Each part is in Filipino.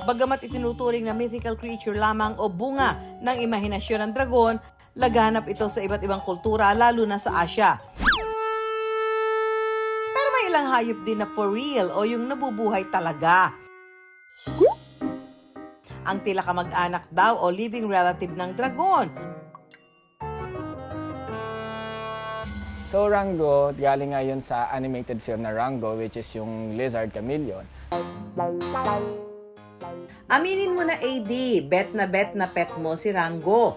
Bagamat itinuturing na mythical creature lamang o bunga ng imahinasyon ng dragon, laganap ito sa iba't ibang kultura lalo na sa Asya. Pero may ilang hayop din na for real o yung nabubuhay talaga. Ang tila kamag-anak daw o living relative ng dragon. So Rango, galing nga yun sa animated film na Rango, which is yung lizard chameleon. Aminin mo na AD, bet na pet mo si Rango.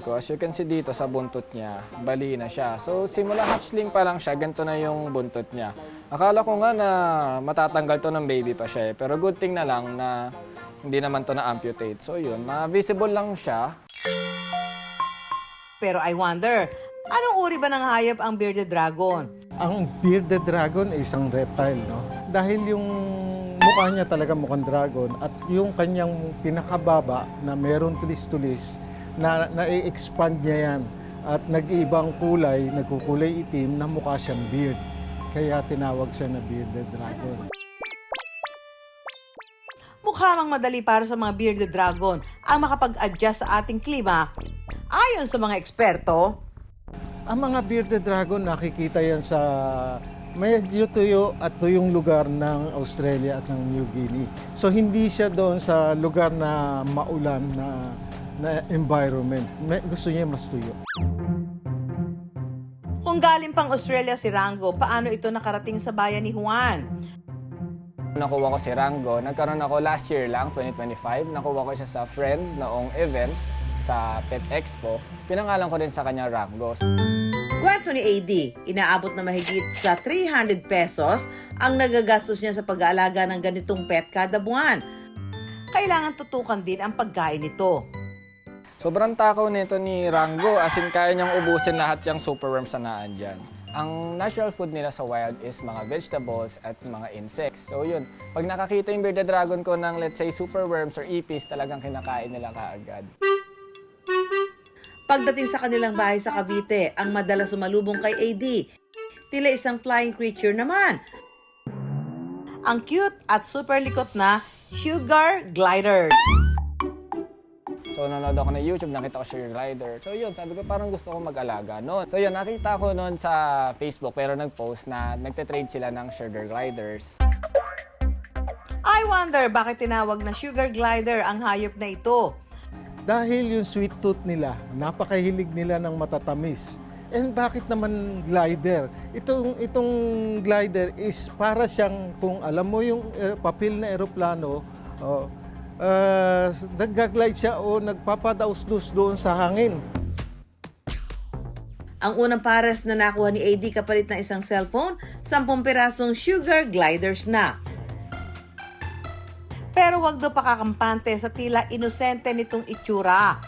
As you can see dito sa buntot niya, bali na siya. So simula hatchling pa lang siya, ganito na yung buntot niya. Akala ko nga na matatanggal to ng baby pa siya pero good thing na lang na hindi naman to na-amputate. So yun, ma-visible lang siya. Pero I wonder, anong uri ba ng hayop ang bearded dragon? Ang bearded dragon ay isang reptile, no? Dahil yung mukha niya talaga mukhang dragon at yung kanyang pinakababa na meron tulis-tulis na na-expand niya yan at nag-iibang kulay, nagkukulay itim na mukha siyang beard. Kaya tinawag siya na bearded dragon. Mukha mang madali para sa mga bearded dragon ang makapag-adjust sa ating klima. Ayon sa mga eksperto, Ang mga bearded dragon nakikita yan sa medyo tuyo at tuyong lugar ng Australia at ng New Guinea. So hindi siya doon sa lugar na maulan na environment. Gusto niya mas tuyo. kung galing pang Australia si Rango, paano ito nakarating sa bayan ni Juan? Nakuha ko si Rango, nagkaroon ako last year lang, 2025. Nakuha ko siya sa friend noong event sa Pet Expo. Pinangalan ko din sa kanya Rango. Kwento ni AD, inaabot na mahigit sa 300 pesos ang nagagastos niya sa pag-aalaga ng ganitong pet kada buwan. Kailangan tutukan din ang pagkain nito. Sobrang takaw nito ni Rango, as in kaya niyang ubusin lahat yung superworms na naandyan. Ang natural food nila sa wild is mga vegetables at mga insects. So yun, pag nakakita yung bearded dragon ko ng let's say superworms or ipis, talagang kinakain nila kaagad. Pagdating sa kanilang bahay sa Cavite, ang madalas sumalubong kay AD, tila isang flying creature naman. Ang cute at super likot na sugar glider. So nanonood ako na YouTube, nakita ko sugar glider. So yun, sabi ko parang gusto ko mag-alaga noon. So yun, nakita ko noon sa Facebook pero nag-post na nagte-trade sila ng sugar gliders. I wonder bakit tinawag na sugar glider ang hayop na ito. Dahil yung sweet tooth nila, napakahilig nila ng matatamis. And bakit naman glider? Itong glider is para siyang, kung alam mo yung papel na eroplano, nag-glide siya o nagpapadaus-dus doon sa hangin. Ang unang pares na nakuha ni AD kapalit ng isang cellphone, 10 pirasong sugar gliders na. Pero wag daw pakakampante sa tila inosente nitong itsura.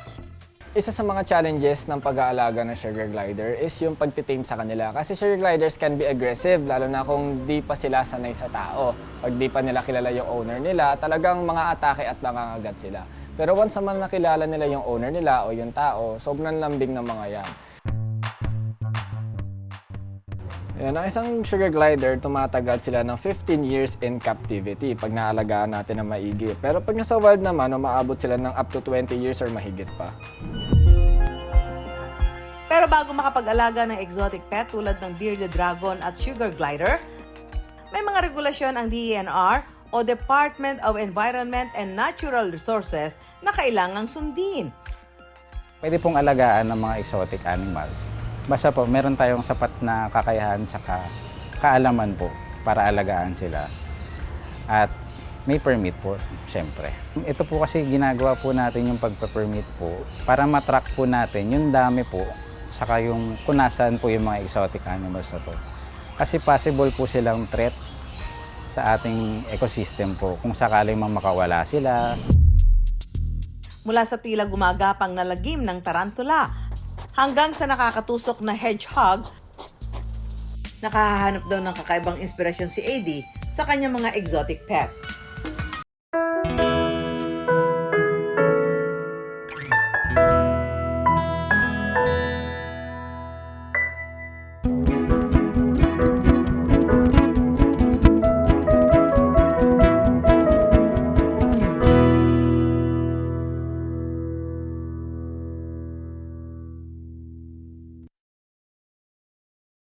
Isa sa mga challenges ng pag-aalaga ng sugar glider is yung pagtitame sa kanila. Kasi sugar gliders can be aggressive, lalo na kung di pa sila sanay sa tao. Pag di pa nila kilala yung owner nila, talagang mga atake at nangangagat sila. Pero once naman nakilala nila yung owner nila o yung tao, sobrang lambing ng mga yan. Yan, ang isang sugar glider, tumatagal sila ng 15 years in captivity pag naalagaan natin ng maigi. Pero pag nasa wild naman, umaabot sila ng up to 20 years or mahigit pa. Pero bago makapag-alaga ng exotic pet tulad ng bearded dragon at sugar glider, may mga regulasyon ang DENR o Department of Environment and Natural Resources na kailangang sundin. Pwede pong alagaan ng mga exotic animals. Basta po, meron tayong sapat na kakayahan tsaka kaalaman po para alagaan sila. At may permit po, syempre. Ito po kasi ginagawa po natin yung pagpa-permit po para matrack po natin yung dami po saka yung kung nasaan po yung mga exotic animals na to. Kasi possible po silang threat sa ating ecosystem po kung sakaling makawala sila. Mula sa tila gumagapang na lagim ng tarantula hanggang sa nakakatusok na hedgehog, nakahahanap daw ng kakaibang inspirasyon si AD sa kanyang mga exotic pet.